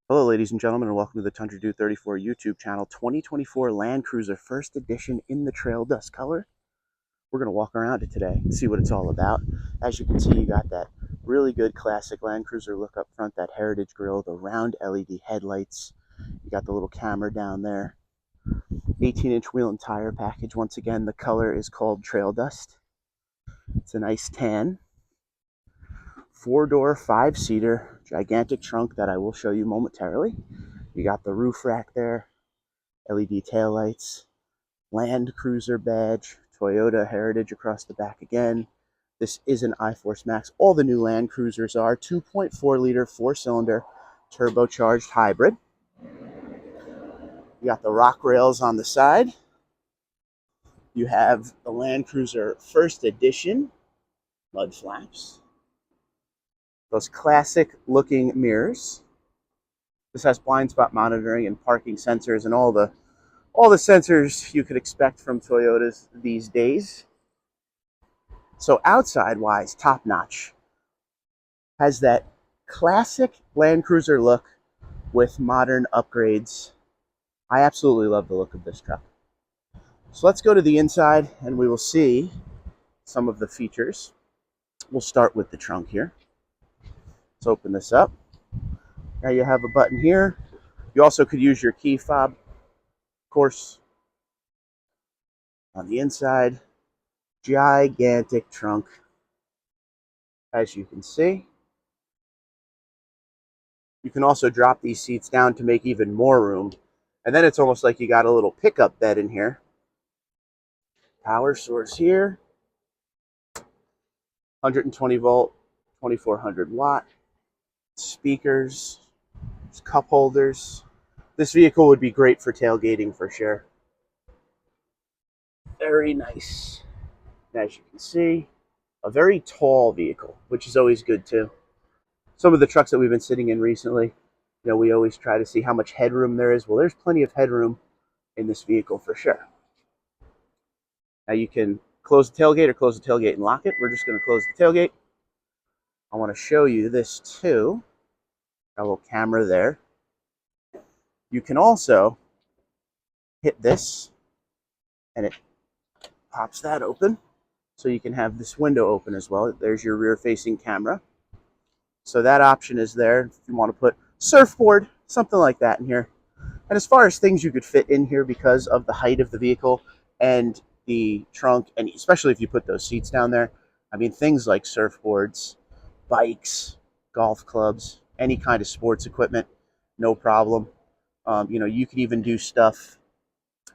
Hello, ladies and gentlemen, and welcome to the Tundra Dude 34 YouTube channel. 2024 Land Cruiser First Edition in the Trail Dust color. We're going to walk around it today and see what it's all about. As you can see, you got that really good classic Land Cruiser look up front, that heritage grille, the round LED headlights. You got the little camera down there. 18-inch wheel and tire package. Once again, the color is called Trail Dust. It's a nice tan. Four-door, five-seater, gigantic trunk that I will show you momentarily. You got the roof rack there, LED taillights, Land Cruiser badge, Toyota Heritage across the back again. This is an iForce Max. All the new Land Cruisers are 2.4-liter, four-cylinder, turbocharged hybrid. You got the rock rails on the side. You have the Land Cruiser First Edition mud flaps. Those classic looking mirrors. This has blind spot monitoring and parking sensors and all the sensors you could expect from Toyotas these days. So outside wise, top notch. Has that classic Land Cruiser look with modern upgrades. I absolutely love the look of this truck. So let's go to the inside and we will see some of the features. We'll start with the trunk here. Let's open this up. Now you have a button here. You also could use your key fob, of course. On the inside, gigantic trunk, as you can see. You can also drop these seats down to make even more room. And then it's almost like you got a little pickup bed in here. Power source here. 120 volt, 2400 watt. Speakers, cup holders. This vehicle would be great for tailgating for sure. Very nice. As you can see, a very tall vehicle, which is always good too. Some of the trucks that we've been sitting in recently, we always try to see how much headroom there is. Well, there's plenty of headroom in this vehicle for sure. Now you can close the tailgate or close the tailgate and lock it. We're just going to close the tailgate. I want to show you this too. Got a little camera there. You can also hit this and it pops that open. So you can have this window open as well. There's your rear facing camera. So that option is there if you want to put surfboard, something like that in here. And as far as things you could fit in here because of the height of the vehicle and the trunk, and especially if you put those seats down there, I mean, things like surfboards, bikes, golf clubs, any kind of sports equipment, no problem. You could even do stuff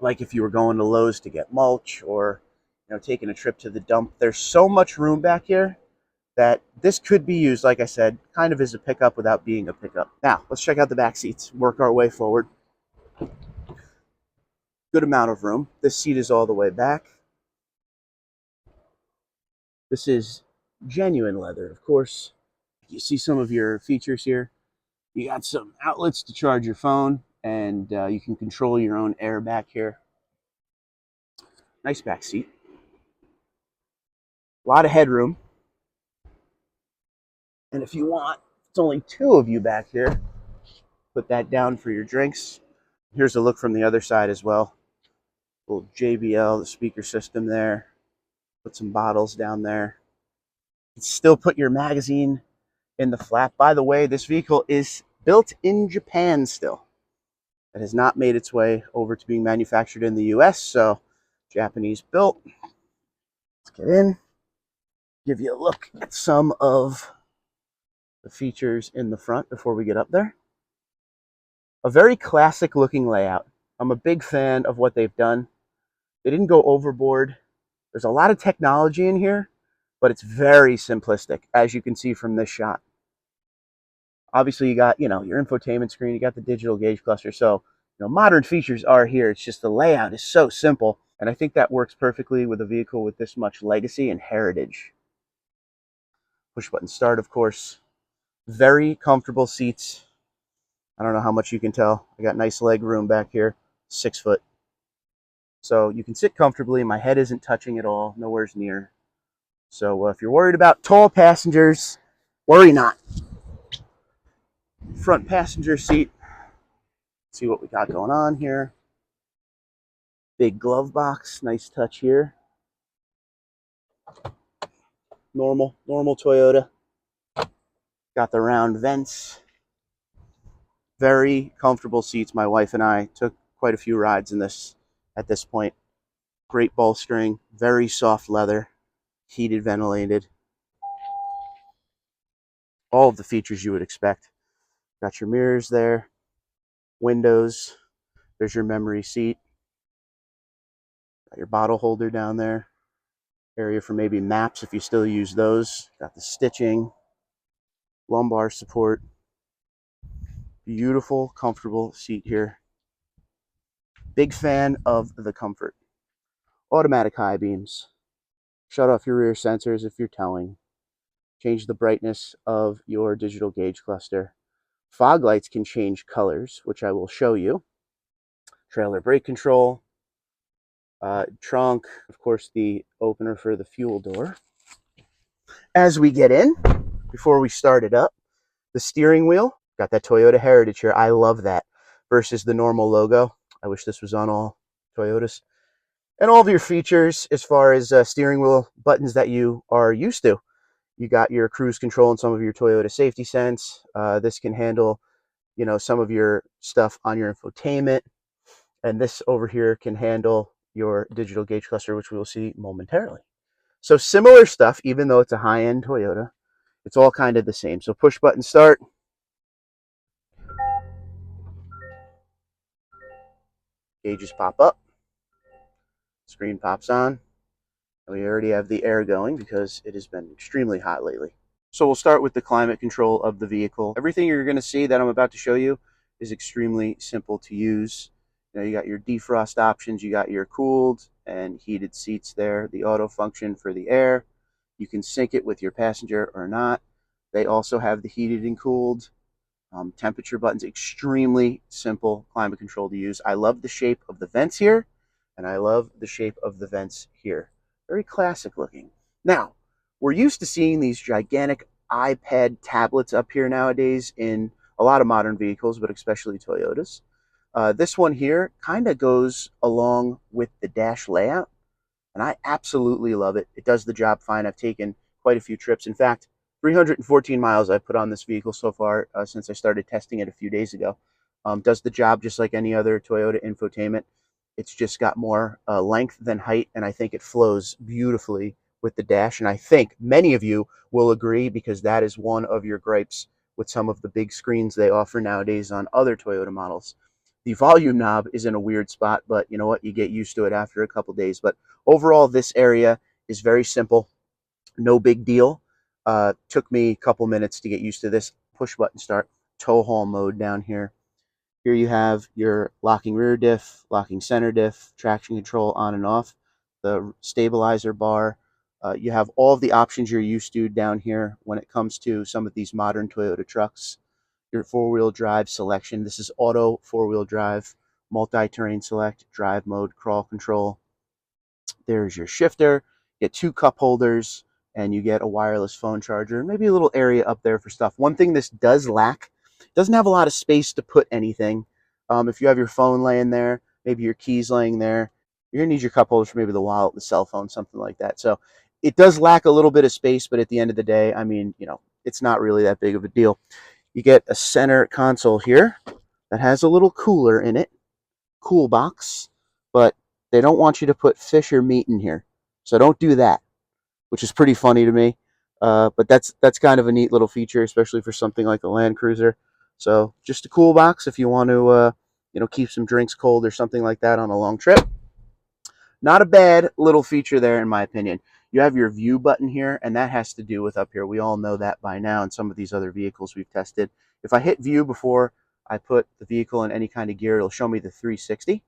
like if you were going to Lowe's to get mulch or, taking a trip to the dump. There's so much room back here that this could be used, like I said, kind of as a pickup without being a pickup. Now, let's check out the back seats, work our way forward. Good amount of room. This seat is all the way back. This is genuine leather, of course. You see some of your features here. You got some outlets to charge your phone, and you can control your own air back here. Nice back seat. A lot of headroom. And if you want, it's only two of you back here. Put that down for your drinks. Here's a look from the other side as well. Little JBL, the speaker system there. Put some bottles down there. You can still put your magazine in the flap. By the way, this vehicle is built in Japan still. It has not made its way over to being manufactured in the US, so Japanese built. Let's get in. Give you a look at some of the features in the front before we get up there. A very classic looking layout. I'm a big fan of what they've done. They didn't go overboard. There's a lot of technology in here, but it's very simplistic, as you can see from this shot. Obviously, you got, your infotainment screen, you got the digital gauge cluster. So, modern features are here. It's just the layout is so simple. And I think that works perfectly with a vehicle with this much legacy and heritage. Push button start, of course. Very comfortable seats. I don't know how much you can tell. I got nice leg room back here, 6 foot. So you can sit comfortably. My head isn't touching at all, nowhere's near. So if you're worried about tall passengers, worry not. Front passenger seat, See what we got going on here. Big glove box, nice touch here. Normal Toyota. Got the round vents. Very comfortable seats. My wife and I took quite a few rides in this at this point. Great bolstering, very soft leather, heated, ventilated. All of the features you would expect. Got your mirrors there, windows. There's your memory seat. Got your bottle holder down there. Area for maybe maps if you still use those. Got the stitching, lumbar support. Beautiful, comfortable seat here. Big fan of the comfort. Automatic high beams. Shut off your rear sensors if you're towing. Change the brightness of your digital gauge cluster. Fog lights can change colors, which I will show you. Trailer brake control. Trunk, of course, the opener for the fuel door. As we get in, before we start it up, the steering wheel, got that Toyota heritage here. I love that versus the normal logo. I wish this was on all Toyotas. And all of your features as far as steering wheel buttons that you are used to. You got your cruise control and some of your Toyota safety sense. This can handle, some of your stuff on your infotainment. And this over here can handle your digital gauge cluster, which we will see momentarily. So similar stuff, even though it's a high-end Toyota, it's all kind of the same. So push button start. Gauges pop up. Screen pops on. And we already have the air going because it has been extremely hot lately. So we'll start with the climate control of the vehicle. Everything you're going to see that I'm about to show you is extremely simple to use. You got your defrost options, you got your cooled and heated seats there, the auto function for the air. You can sync it with your passenger or not. They also have the heated and cooled temperature buttons. Extremely simple climate control to use. I love the shape of the vents here, and I love the shape of the vents here. Very classic looking. Now, we're used to seeing these gigantic iPad tablets up here nowadays in a lot of modern vehicles, but especially Toyotas. This one here kind of goes along with the dash layout, and I absolutely love it. It does the job fine. I've taken quite a few trips. In fact, 314 miles I've put on this vehicle so far since I started testing it a few days ago. Does the job just like any other Toyota infotainment. It's just got more length than height, and I think it flows beautifully with the dash. And I think many of you will agree because that is one of your gripes with some of the big screens they offer nowadays on other Toyota models. The volume knob is in a weird spot, but you know what? You get used to it after a couple days. But overall, this area is very simple. No big deal. Took me a couple minutes to get used to this. Push button start, tow haul mode down here. Here you have your locking rear diff, locking center diff, traction control on and off, the stabilizer bar. You have all of the options you're used to down here when it comes to some of these modern Toyota trucks. Your four-wheel drive selection. This is auto four-wheel drive, multi-terrain select, drive mode, crawl control. There's your shifter. You get two cup holders, and you get a wireless phone charger. Maybe a little area up there for stuff. One thing this does lack, doesn't have a lot of space to put anything. If you have your phone laying there, maybe your keys laying there, you're gonna need your cup holders for maybe the wallet, the cell phone, something like that. So it does lack a little bit of space, but at the end of the day, I mean, it's not really that big of a deal. You get a center console here that has a little cooler in it, cool box, but they don't want you to put fish or meat in here. So don't do that, which is pretty funny to me. But that's kind of a neat little feature, especially for something like a Land Cruiser. So just a cool box if you want to, keep some drinks cold or something like that on a long trip. Not a bad little feature there, in my opinion. You have your view button here, and that has to do with up here. We all know that by now in some of these other vehicles we've tested. If I hit view before I put the vehicle in any kind of gear, it'll show me the 360.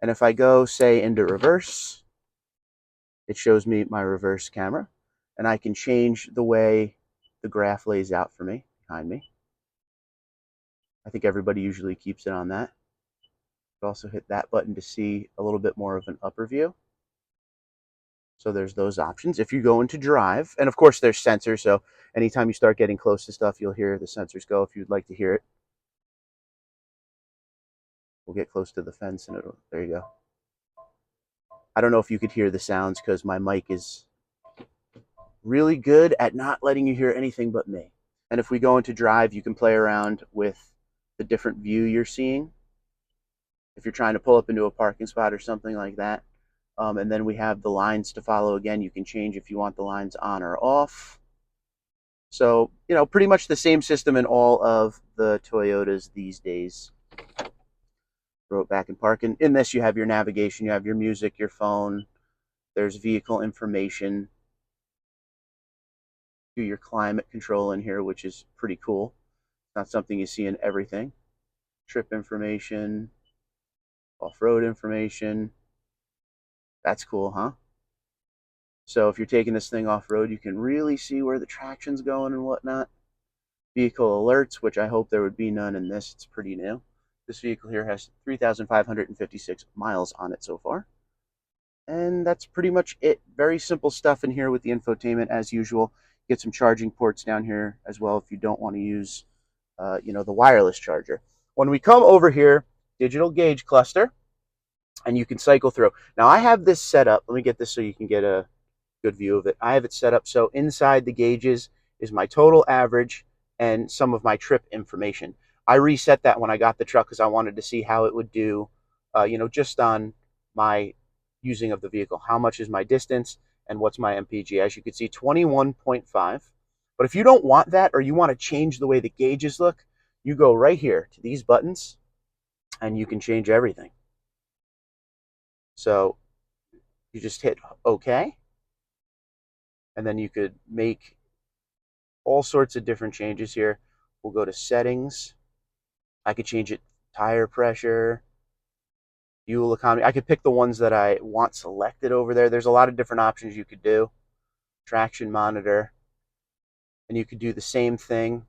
And if I go, say, into reverse, it shows me my reverse camera. And I can change the way the graph lays out for me, behind me. I think everybody usually keeps it on that. But also hit that button to see a little bit more of an upper view. So there's those options. If you go into drive, and of course there's sensors, so anytime you start getting close to stuff, you'll hear the sensors go if you'd like to hear it. We'll get close to the fence and it'll, there you go. I don't know if you could hear the sounds because my mic is really good at not letting you hear anything but me. And if we go into drive, you can play around with the different view you're seeing. If you're trying to pull up into a parking spot or something like that. And then we have the lines to follow again. You can change if you want the lines on or off. So, pretty much the same system in all of the Toyotas these days. Throw it back in park. And in this, you have your navigation, you have your music, your phone. There's vehicle information. Do your climate control in here, which is pretty cool. Not something you see in everything. Trip information, off-road information. That's cool, huh? So if you're taking this thing off-road, you can really see where the traction's going and whatnot. Vehicle alerts, which I hope there would be none in this. It's pretty new. This vehicle here has 3,556 miles on it so far. And that's pretty much it. Very simple stuff in here with the infotainment as usual. Get some charging ports down here as well if you don't want to use, the wireless charger. When we come over here, digital gauge cluster, and you can cycle through. Now I have this set up. Let me get this so you can get a good view of it. I have it set up so inside the gauges is my total average and some of my trip information. I reset that when I got the truck because I wanted to see how it would do, just on my using of the vehicle. How much is my distance and what's my MPG? As you can see, 21.5. But if you don't want that or you want to change the way the gauges look, you go right here to these buttons and you can change everything. So you just hit OK. And then you could make all sorts of different changes here. We'll go to settings. I could change it, tire pressure, fuel economy. I could pick the ones that I want selected over there. There's a lot of different options you could do. Traction monitor. And you could do the same thing.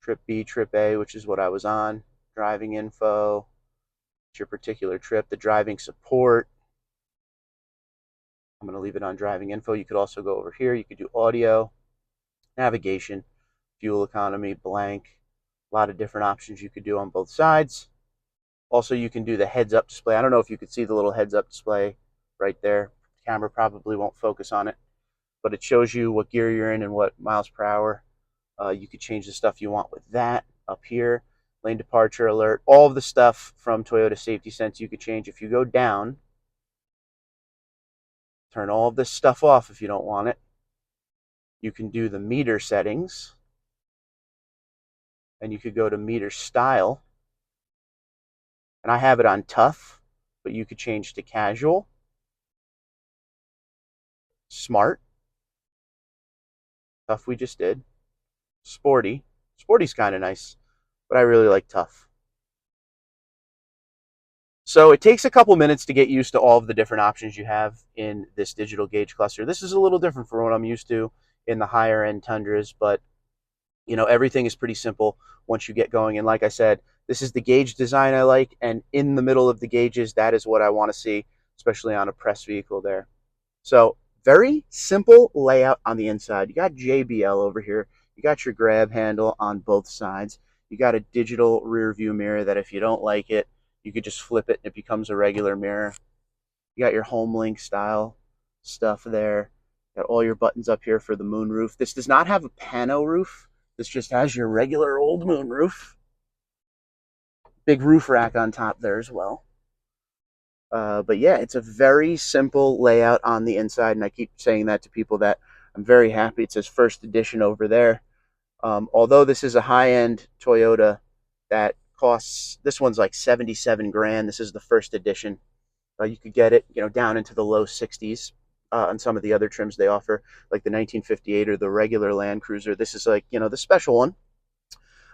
Trip B, trip A, which is what I was on. Driving info. It's your particular trip. The driving support. I'm going to leave it on driving info. You could also go over here. You could do audio, navigation, fuel economy, blank. A lot of different options you could do on both sides. Also, you can do the heads-up display. I don't know if you could see the little heads-up display right there. The camera probably won't focus on it, but it shows you what gear you're in and what miles per hour. You could change the stuff you want with that up here. Lane departure alert. All of the stuff from Toyota Safety Sense you could change. If you go down, turn all of this stuff off if you don't want it. You can do the meter settings. And you could go to meter style. And I have it on tough, but you could change to casual, smart, tough we just did, sporty. Sporty's kind of nice, but I really like tough. So it takes a couple minutes to get used to all of the different options you have in this digital gauge cluster. This is a little different from what I'm used to in the higher end Tundras, but everything is pretty simple once you get going. And like I said, this is the gauge design I like, and in the middle of the gauges, that is what I want to see, especially on a press vehicle there. So very simple layout on the inside. You got JBL over here. You got your grab handle on both sides. You got a digital rear view mirror that if you don't like it, you could just flip it and it becomes a regular mirror. You got your HomeLink style stuff there. Got all your buttons up here for the moonroof. This does not have a pano roof. This just has your regular old moonroof. Big roof rack on top there as well. But yeah, it's a very simple layout on the inside, and I keep saying that to people that I'm very happy. It says first edition over there. Although this is a high-end Toyota that costs, this one's like 77 grand. This is the first edition. You could get it, down into the low 60s on some of the other trims they offer, like the 1958 or the regular Land Cruiser. This is like, the special one.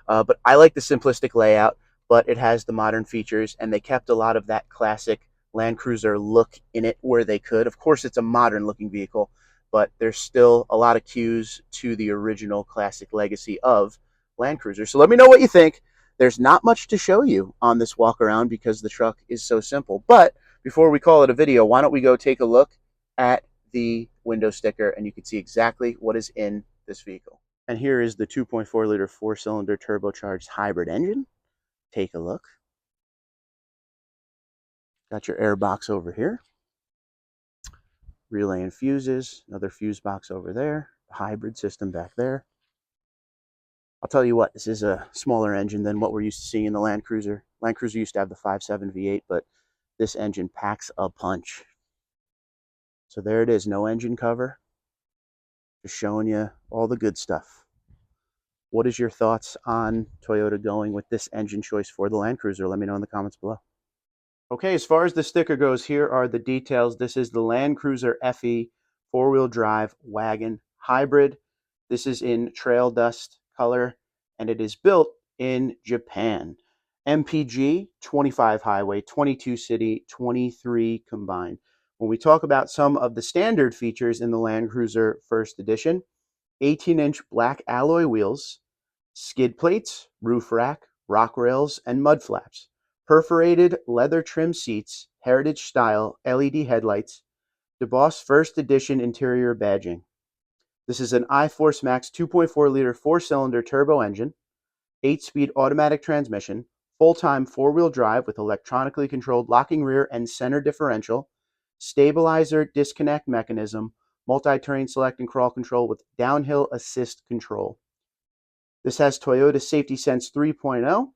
But I like the simplistic layout, but it has the modern features, and they kept a lot of that classic Land Cruiser look in it where they could. Of course, it's a modern looking vehicle, but there's still a lot of cues to the original classic legacy of Land Cruiser. So let me know what you think. There's not much to show you on this walk around because the truck is so simple. But before we call it a video, why don't we go take a look at the window sticker and you can see exactly what is in this vehicle. And here is the 2.4 liter 4-cylinder turbocharged hybrid engine. Take a look. Got your air box over here. Relay and fuses, another fuse box over there. Hybrid system back there. I'll tell you what, this is a smaller engine than what we're used to seeing in the Land Cruiser. Land Cruiser used to have the 5.7 V8, but this engine packs a punch. So there it is, no engine cover. Just showing you all the good stuff. What is your thoughts on Toyota going with this engine choice for the Land Cruiser? Let me know in the comments below. Okay, as far as the sticker goes, here are the details. This is the Land Cruiser FE four-wheel drive wagon hybrid. This is in trail dust color, and it is built in Japan. MPG, 25 highway, 22 city, 23 combined. When we talk about some of the standard features in the Land Cruiser First Edition, 18-inch black alloy wheels, skid plates, roof rack, rock rails, and mud flaps, perforated leather trim seats, heritage style LED headlights, DeBoss First Edition interior badging. This is an iForce Max 2.4 liter four-cylinder turbo engine, 8-speed automatic transmission, full-time four-wheel drive with electronically controlled locking rear and center differential, stabilizer disconnect mechanism, multi-terrain select and crawl control with downhill assist control. This has Toyota Safety Sense 3.0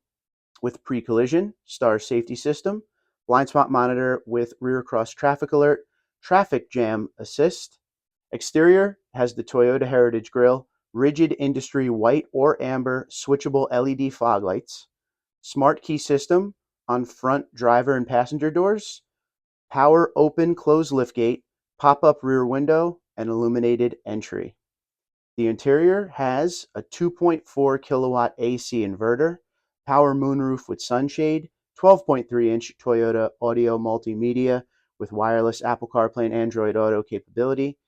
with pre-collision, star safety system, blind spot monitor with rear cross traffic alert, traffic jam assist. Exterior has the Toyota Heritage Grille, rigid industry white or amber switchable LED fog lights, smart key system on front driver and passenger doors, power open close liftgate, pop-up rear window, and illuminated entry. The interior has a 2.4 kilowatt AC inverter, power moonroof with sunshade, 12.3-inch Toyota audio multimedia with wireless Apple CarPlay and Android Auto capability,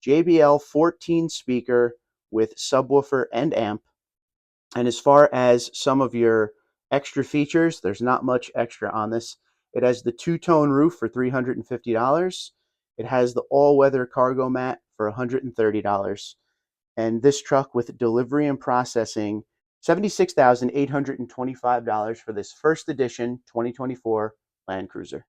JBL 14 speaker with subwoofer and amp. And as far as some of your extra features, there's not much extra on this. It has the two-tone roof for $350. It has the all-weather cargo mat for $130. And this truck with delivery and processing, $76,825 for this first edition 2024 Land Cruiser.